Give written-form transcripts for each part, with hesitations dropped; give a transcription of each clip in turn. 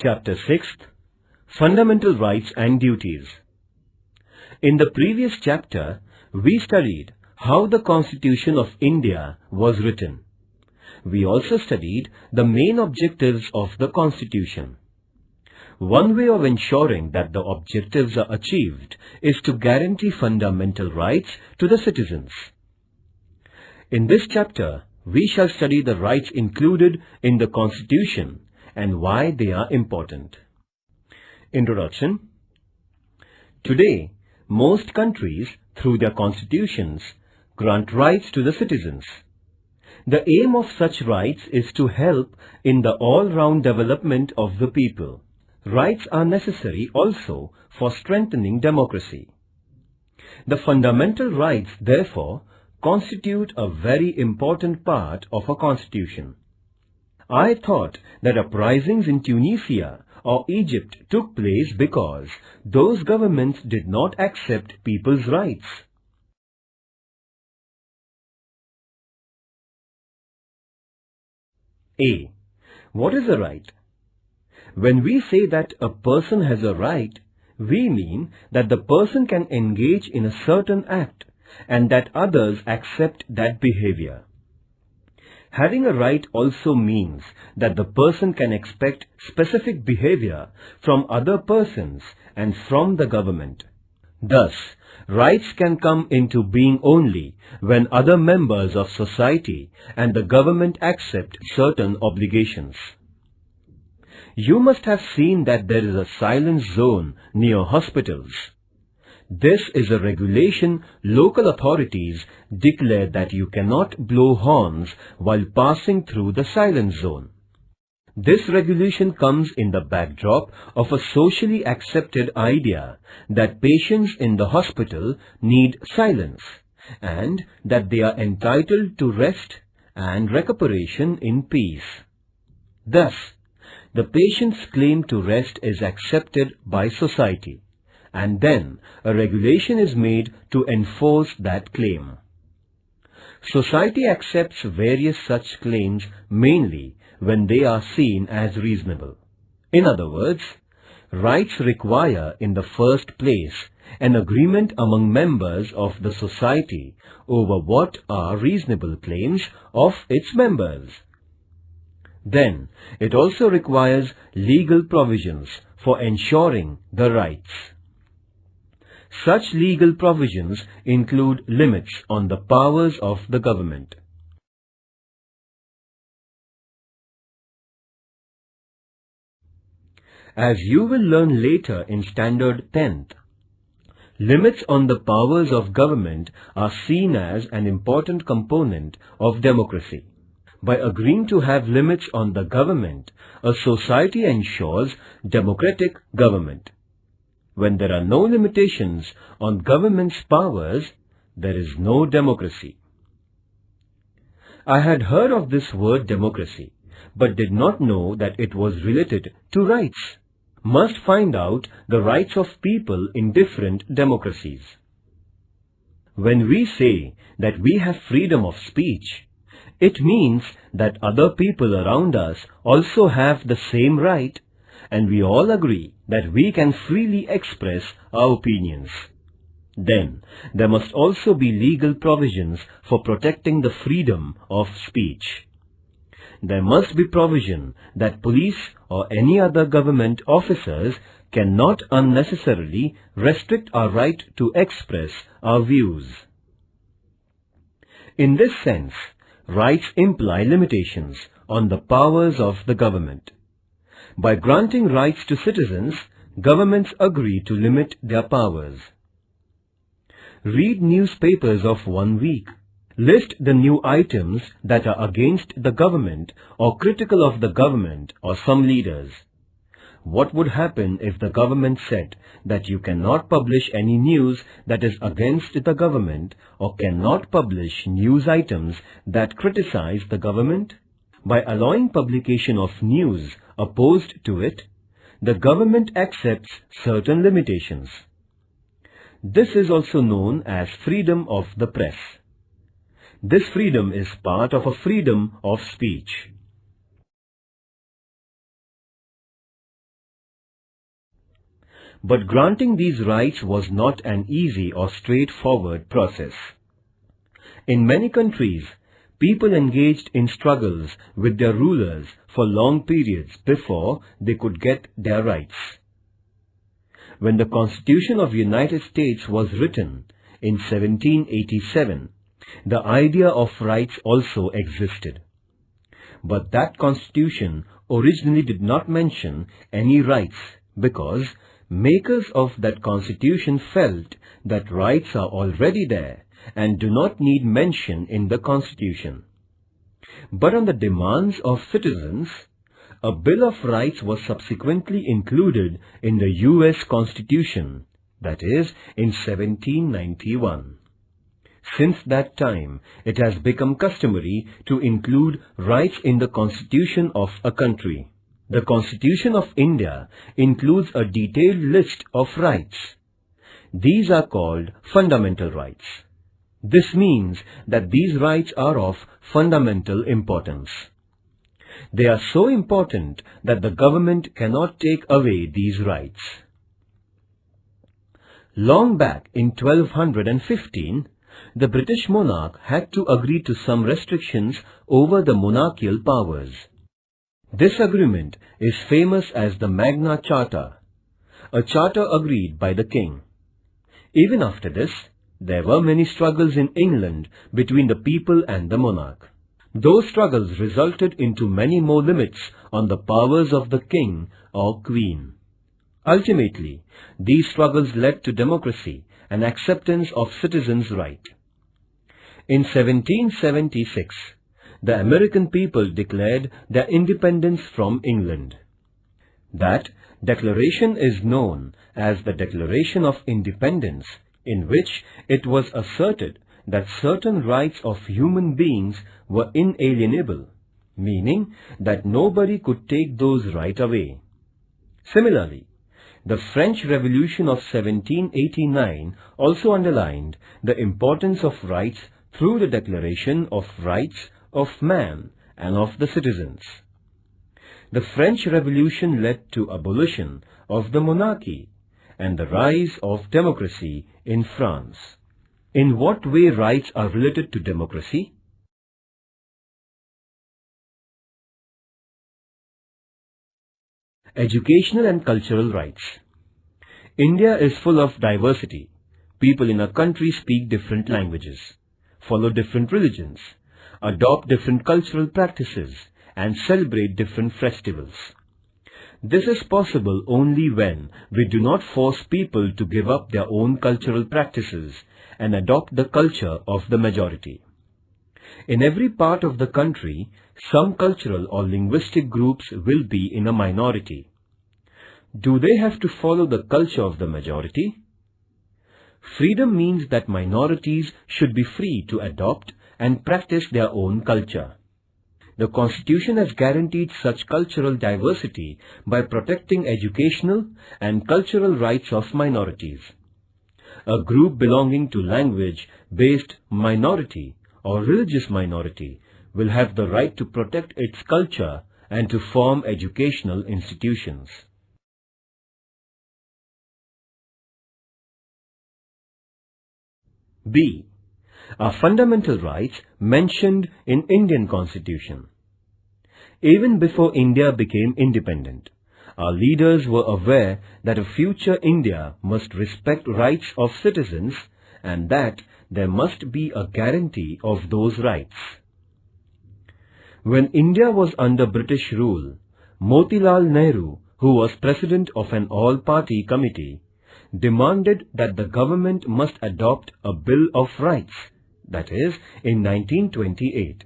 Chapter 6, Fundamental Rights and Duties. In the previous chapter, we studied how the Constitution of India was written. We also studied the main objectives of the Constitution. One way of ensuring that the objectives are achieved is to guarantee fundamental rights to the citizens. In this chapter, we shall study the rights included in the Constitution and why they are important. Introduction. Today, most countries, through their constitutions, grant rights to the citizens. The aim of such rights is to help in the all-round development of the people. Rights are necessary also for strengthening democracy. The fundamental rights, therefore, constitute a very important part of a constitution. I thought that uprisings in Tunisia or Egypt took place because those governments did not accept people's rights. A. What is a right? When we say that a person has a right, we mean that the person can engage in a certain act and that others accept that behavior. Having a right also means that the person can expect specific behavior from other persons and from the government. Thus, rights can come into being only when other members of society and the government accept certain obligations. You must have seen that there is a silence zone near hospitals. This is a regulation local authorities declare that you cannot blow horns while passing through the silence zone. This regulation comes in the backdrop of a socially accepted idea that patients in the hospital need silence and that they are entitled to rest and recuperation in peace. Thus, the patient's claim to rest is accepted by society, and then a regulation is made to enforce that claim. Society accepts various such claims mainly when they are seen as reasonable. In other words, rights require in the first place an agreement among members of the society over what are reasonable claims of its members. Then, it also requires legal provisions for ensuring the rights. Such legal provisions include limits on the powers of the government. As you will learn later in Standard 10th, limits on the powers of government are seen as an important component of democracy. By agreeing to have limits on the government, a society ensures democratic government. When there are no limitations on government's powers, there is no democracy. I had heard of this word democracy, but did not know that it was related to rights. Must find out the rights of people in different democracies. When we say that we have freedom of speech, it means that other people around us also have the same right, and we all agree that we can freely express our opinions. Then, there must also be legal provisions for protecting the freedom of speech. There must be provision that police or any other government officers cannot unnecessarily restrict our right to express our views. In this sense, rights imply limitations on the powers of the government. By granting rights to citizens, governments agree to limit their powers. Read newspapers of 1 week. List the new items that are against the government or critical of the government or some leaders. What would happen if the government said that you cannot publish any news that is against the government or cannot publish news items that criticize the government? By allowing publication of news opposed to it, the government accepts certain limitations. This is also known as freedom of the press. This freedom is part of a freedom of speech. But granting these rights was not an easy or straightforward process. In many countries, people engaged in struggles with their rulers for long periods before they could get their rights. When the Constitution of the United States was written in 1787, the idea of rights also existed. But that Constitution originally did not mention any rights because makers of that Constitution felt that rights are already there and do not need mention in the Constitution. But on the demands of citizens, a Bill of Rights was subsequently included in the US Constitution, that is, in 1791. Since that time, it has become customary to include rights in the Constitution of a country. The Constitution of India includes a detailed list of rights. These are called fundamental rights. This means that these rights are of fundamental importance. They are so important that the government cannot take away these rights. Long back in 1215, the British monarch had to agree to some restrictions over the monarchical powers. This agreement is famous as the Magna Charta, a charter agreed by the king. Even after this, there were many struggles in England between the people and the monarch. Those struggles resulted into many more limits on the powers of the king or queen. Ultimately, these struggles led to democracy and acceptance of citizens' rights. In 1776, the American people declared their independence from England. That declaration is known as the Declaration of Independence, in which it was asserted that certain rights of human beings were inalienable, meaning that nobody could take those rights away. Similarly, the French Revolution of 1789 also underlined the importance of rights through the Declaration of Rights of Man and of the Citizens. The French Revolution led to abolition of the monarchy and the rise of democracy in France. In what way rights are related to democracy? Educational and cultural rights. India is full of diversity. People in a country speak different languages, follow different religions, adopt different cultural practices, and celebrate different festivals. This is possible only when we do not force people to give up their own cultural practices and adopt the culture of the majority. In every part of the country, some cultural or linguistic groups will be in a minority. Do they have to follow the culture of the majority? Freedom means that minorities should be free to adopt and practice their own culture. The Constitution has guaranteed such cultural diversity by protecting educational and cultural rights of minorities. A group belonging to language-based minority or religious minority will have the right to protect its culture and to form educational institutions. B. Are fundamental rights mentioned in Indian Constitution. Even before India became independent, our leaders were aware that a future India must respect rights of citizens and that there must be a guarantee of those rights. When India was under British rule, Motilal Nehru, who was president of an all-party committee, demanded that the government must adopt a Bill of Rights, that is, in 1928.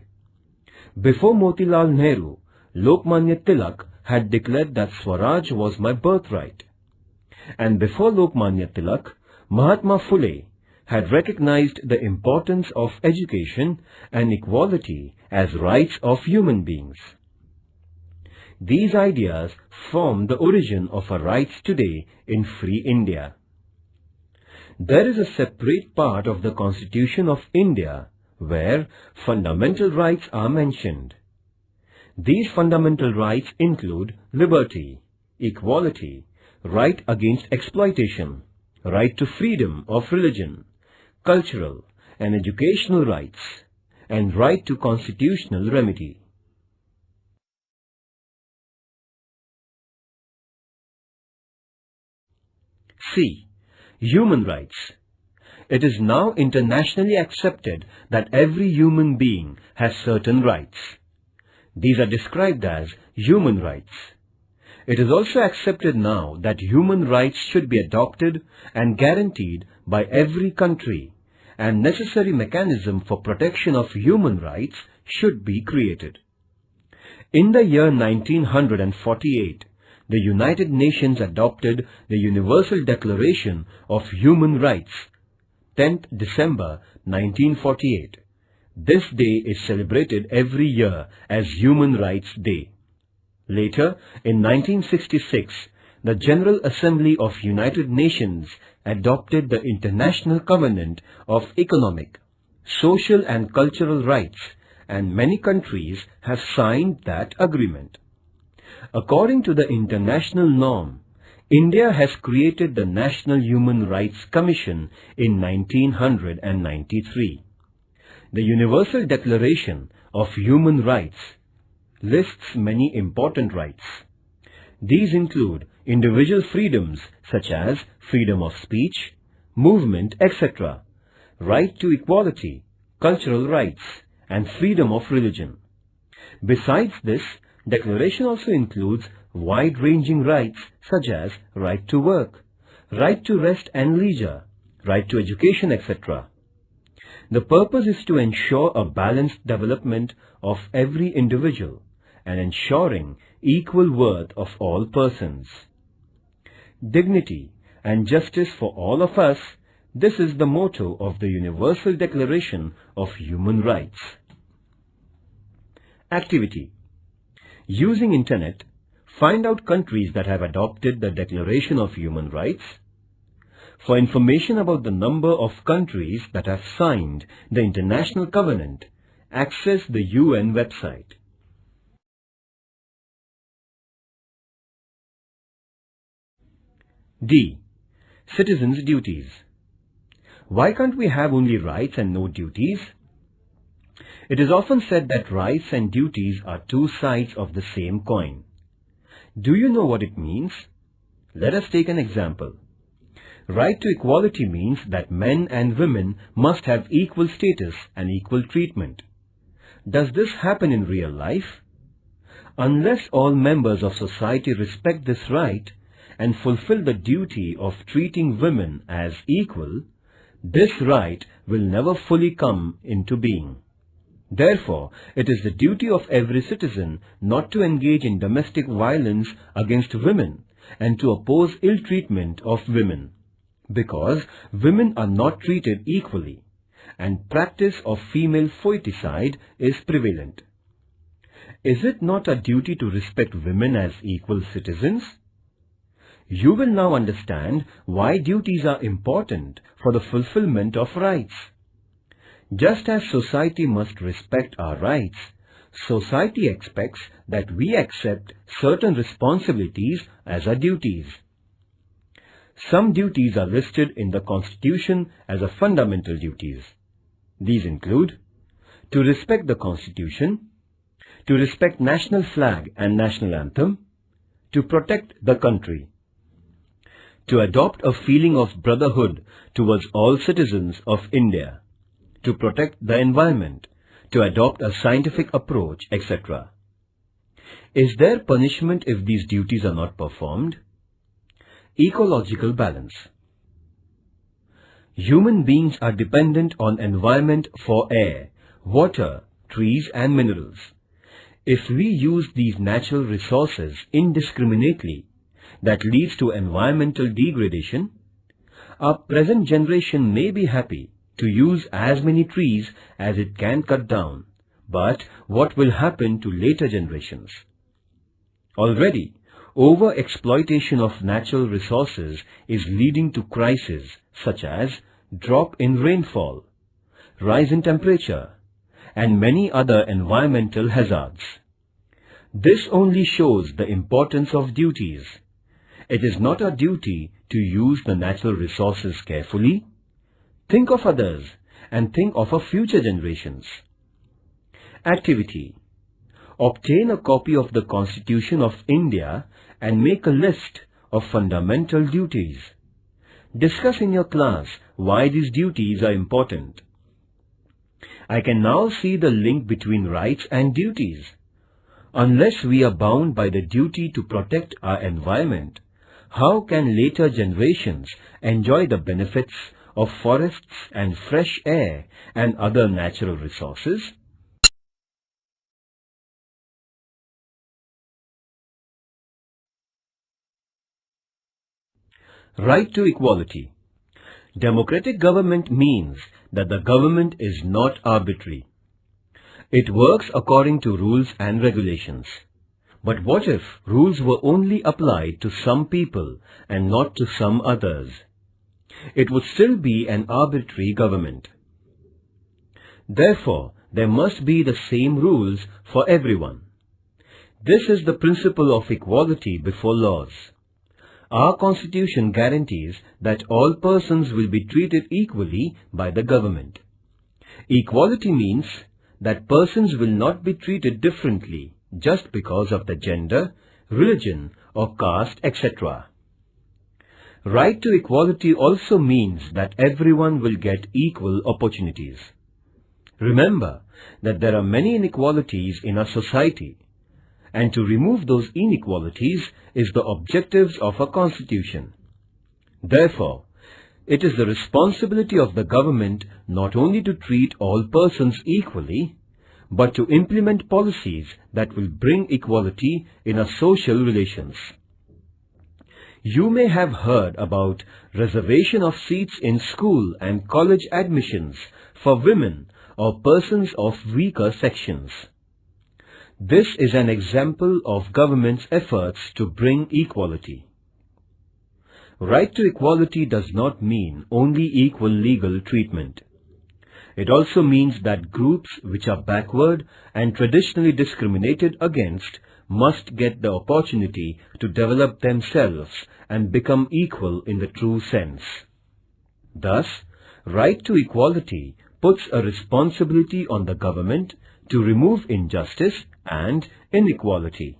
Before Motilal Nehru, Lokmanya Tilak had declared that Swaraj was my birthright. And before Lokmanya Tilak, Mahatma Phule had recognized the importance of education and equality as rights of human beings. These ideas form the origin of our rights today in free India. There is a separate part of the Constitution of India where fundamental rights are mentioned. These fundamental rights include liberty, equality, right against exploitation, right to freedom of religion, cultural and educational rights, and right to constitutional remedy. C. Human rights. It is now internationally accepted that every human being has certain rights. These are described as human rights. It is also accepted now that human rights should be adopted and guaranteed by every country, and necessary mechanism for protection of human rights should be created. In the year 1948, the United Nations adopted the Universal Declaration of Human Rights, 10th December 1948. This day is celebrated every year as Human Rights Day. Later, in 1966, the General Assembly of United Nations adopted the International Covenant of Economic, Social and Cultural Rights, and many countries have signed that agreement. According to the international norm, India has created the National Human Rights Commission in 1993. The Universal Declaration of Human Rights lists many important rights. These include individual freedoms such as freedom of speech, movement, etc., right to equality, cultural rights, and freedom of religion. Besides this, Declaration also includes wide-ranging rights such as right to work, right to rest and leisure, right to education, etc. The purpose is to ensure a balanced development of every individual and ensuring equal worth of all persons. Dignity and justice for all of us, this is the motto of the Universal Declaration of Human Rights. Activity. Using Internet, find out countries that have adopted the Declaration of Human Rights. For information about the number of countries that have signed the International Covenant, access the UN website. D. Citizens' duties. Why can't we have only rights and no duties? It is often said that rights and duties are two sides of the same coin. Do you know what it means? Let us take an example. Right to equality means that men and women must have equal status and equal treatment. Does this happen in real life? Unless all members of society respect this right and fulfill the duty of treating women as equal, this right will never fully come into being. Therefore, it is the duty of every citizen not to engage in domestic violence against women and to oppose ill treatment of women, because women are not treated equally and practice of female foeticide is prevalent. Is it not a duty to respect women as equal citizens? You will now understand why duties are important for the fulfillment of rights. Just as society must respect our rights, society expects that we accept certain responsibilities as our duties. Some duties are listed in the Constitution as a fundamental duties. These include to respect the Constitution, to respect national flag and national anthem, to protect the country, to adopt a feeling of brotherhood towards all citizens of India, to protect the environment, to adopt a scientific approach, etc. Is there punishment if these duties are not performed? Ecological balance. Human beings are dependent on environment for air, water, trees and minerals. If we use these natural resources indiscriminately, that leads to environmental degradation. Our present generation may be happy to use as many trees as it can cut down, but what will happen to later generations? Already, over-exploitation of natural resources is leading to crises such as drop in rainfall, rise in temperature, and many other environmental hazards. This only shows the importance of duties. It is not our duty to use the natural resources carefully? Think of others and think of our future generations. Activity. Obtain a copy of the Constitution of India and make a list of fundamental duties. Discuss in your class why these duties are important. I can now see the link between rights and duties. Unless we are bound by the duty to protect our environment, how can later generations enjoy the benefits of forests and fresh air and other natural resources? Right to equality. Democratic government means that the government is not arbitrary. It works according to rules and regulations. But what if rules were only applied to some people and not to some others? It would still be an arbitrary government. Therefore, there must be the same rules for everyone. This is the principle of equality before laws. Our Constitution guarantees that all persons will be treated equally by the government. Equality means that persons will not be treated differently just because of the gender, religion or caste, etc. Right to equality also means that everyone will get equal opportunities. Remember that there are many inequalities in our society, and to remove those inequalities is the objectives of our Constitution. Therefore, it is the responsibility of the government not only to treat all persons equally, but to implement policies that will bring equality in our social relations. You may have heard about reservation of seats in school and college admissions for women or persons of weaker sections. This is an example of government's efforts to bring equality. Right to equality does not mean only equal legal treatment. It also means that groups which are backward and traditionally discriminated against must get the opportunity to develop themselves and become equal in the true sense. Thus, right to equality puts a responsibility on the government to remove injustice and inequality.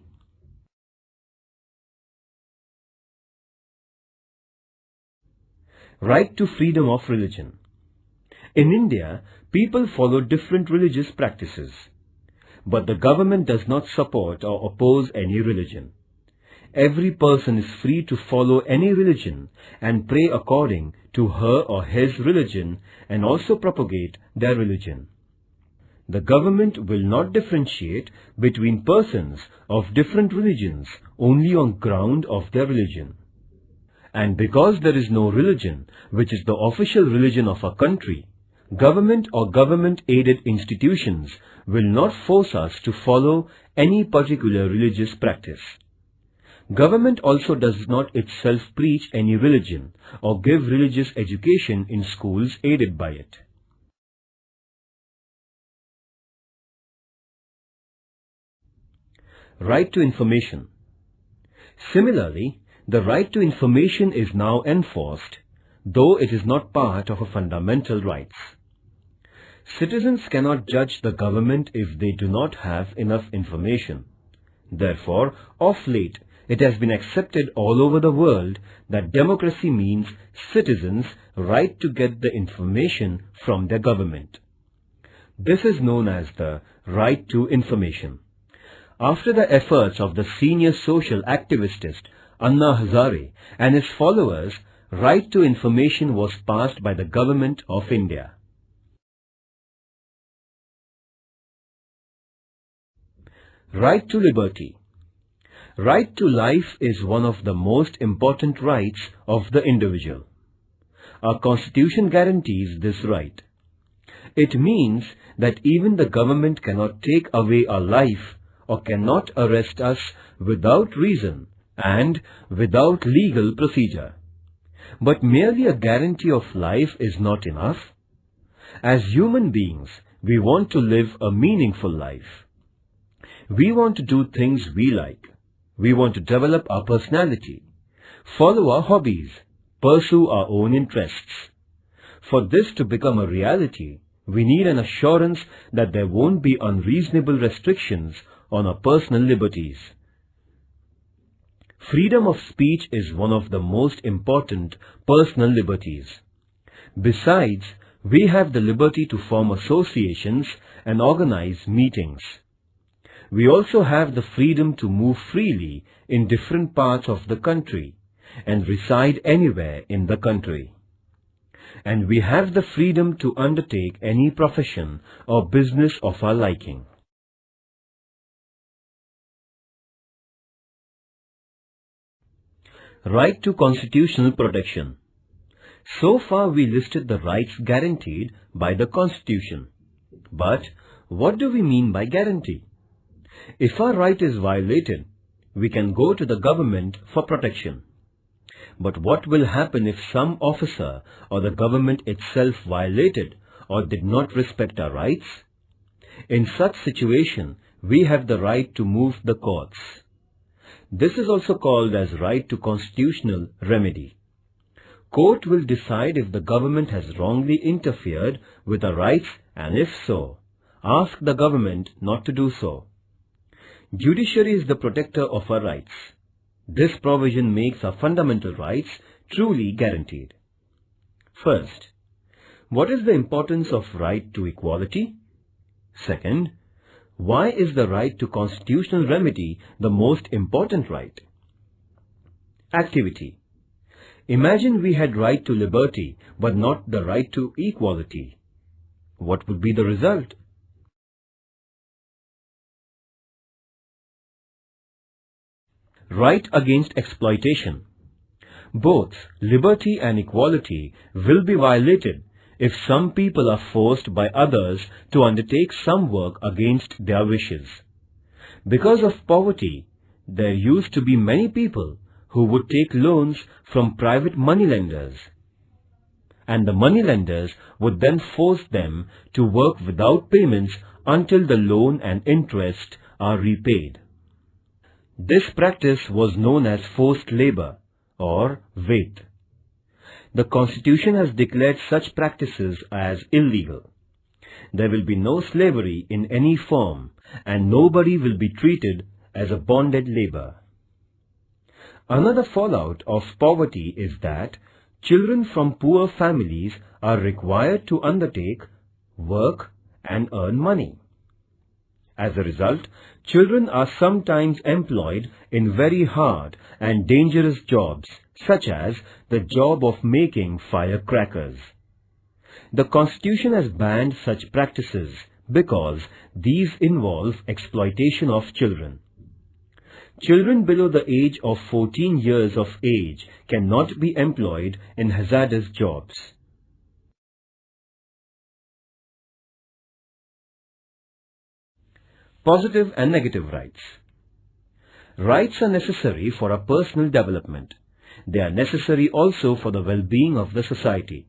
Right to freedom of religion. In India, people follow different religious practices, but the government does not support or oppose any religion. Every person is free to follow any religion and pray according to her or his religion and also propagate their religion. The government will not differentiate between persons of different religions only on ground of their religion. And because there is no religion which is the official religion of a country, government or government-aided institutions will not force us to follow any particular religious practice. Government also does not itself preach any religion or give religious education in schools aided by it. Right to information. Similarly, the right to information is now enforced, though it is not part of our fundamental rights. Citizens cannot judge the government if they do not have enough information. Therefore, of late, it has been accepted all over the world that democracy means citizens' right to get the information from their government. This is known as the right to information. After the efforts of the senior social activist Anna Hazare and his followers, right to information was passed by the Government of India. Right to liberty. Right to life is one of the most important rights of the individual. Our Constitution guarantees this right. It means that even the government cannot take away our life or cannot arrest us without reason and without legal procedure. But merely a guarantee of life is not enough. As human beings, we want to live a meaningful life. We want to do things we like. We want to develop our personality. follow our hobbies, pursue our own interests. For this to become a reality, we need an assurance that there won't be unreasonable restrictions on our personal liberties. Freedom of speech is one of the most important personal liberties. Besides, we have the liberty to form associations and organize meetings. We also have the freedom to move freely in different parts of the country and reside anywhere in the country. And we have the freedom to undertake any profession or business of our liking. Right to constitutional protection. So far we listed the rights guaranteed by the Constitution. But what do we mean by guarantee? If our right is violated, we can go to the government for protection. But what will happen if some officer or the government itself violated or did not respect our rights? In such situation, we have the right to move the courts. This is also called as right to constitutional remedy. Court will decide if the government has wrongly interfered with our rights, and if so, ask the government not to do so. Judiciary is the protector of our rights. This provision makes our fundamental rights truly guaranteed. First, what is the importance of right to equality? Second, why is the right to constitutional remedy the most important right? Activity. Imagine we had right to liberty but not the right to equality. What would be the result? Right against exploitation. Both liberty and equality will be violated if some people are forced by others to undertake some work against their wishes. Because of poverty, there used to be many people who would take loans from private moneylenders, and the moneylenders would then force them to work without payments until the loan and interest are repaid. This practice was known as forced labor or wait. The Constitution has declared such practices as illegal. There will be no slavery in any form, and nobody will be treated as a bonded labor. Another fallout of poverty is that children from poor families are required to undertake work and earn money. As a result, children are sometimes employed in very hard and dangerous jobs, such as the job of making firecrackers. The Constitution has banned such practices because these involve exploitation of children. Children below the age of 14 years of age cannot be employed in hazardous jobs. Positive and negative rights. Rights are necessary for our personal development. They are necessary also for the well-being of the society.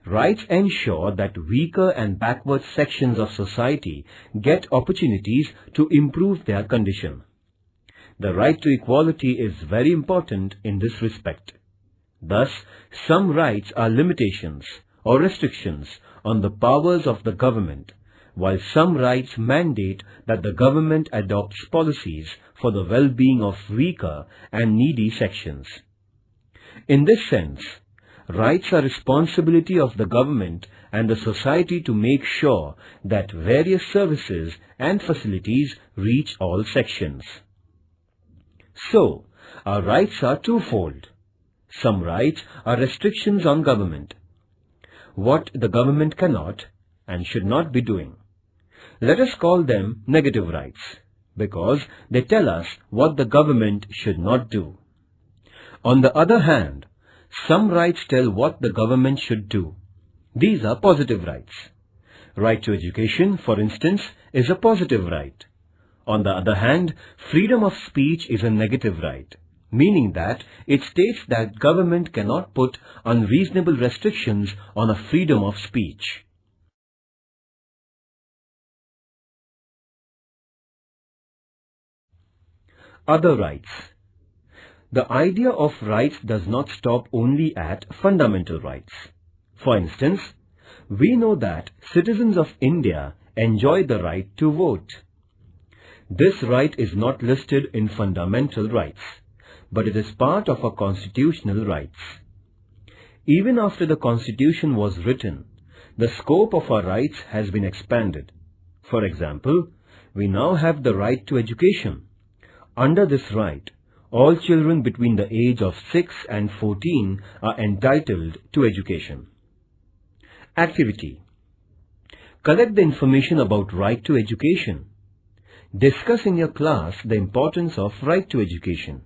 Rights ensure that weaker and backward sections of society get opportunities to improve their condition. The right to equality is very important in this respect. Thus, some rights are limitations or restrictions on the powers of the government, while some rights mandate that the government adopts policies for the well-being of weaker and needy sections. In this sense, rights are responsibility of the government and the society to make sure that various services and facilities reach all sections. So, our rights are twofold. Some rights are restrictions on government, what the government cannot and should not be doing. Let us call them negative rights, because they tell us what the government should not do. On the other hand, some rights tell what the government should do. These are positive rights. Right to education, for instance, is a positive right. On the other hand, freedom of speech is a negative right, meaning that it states that government cannot put unreasonable restrictions on a freedom of speech. Other rights. The idea of rights does not stop only at fundamental rights. For instance, we know that citizens of India enjoy the right to vote. This right is not listed in fundamental rights, but it is part of our constitutional rights. Even after the Constitution was written, the scope of our rights has been expanded. For example, we now have the right to education. Under this right, all children between the age of 6 and 14 are entitled to education. Activity. Collect the information about right to education. Discuss in your class the importance of right to education.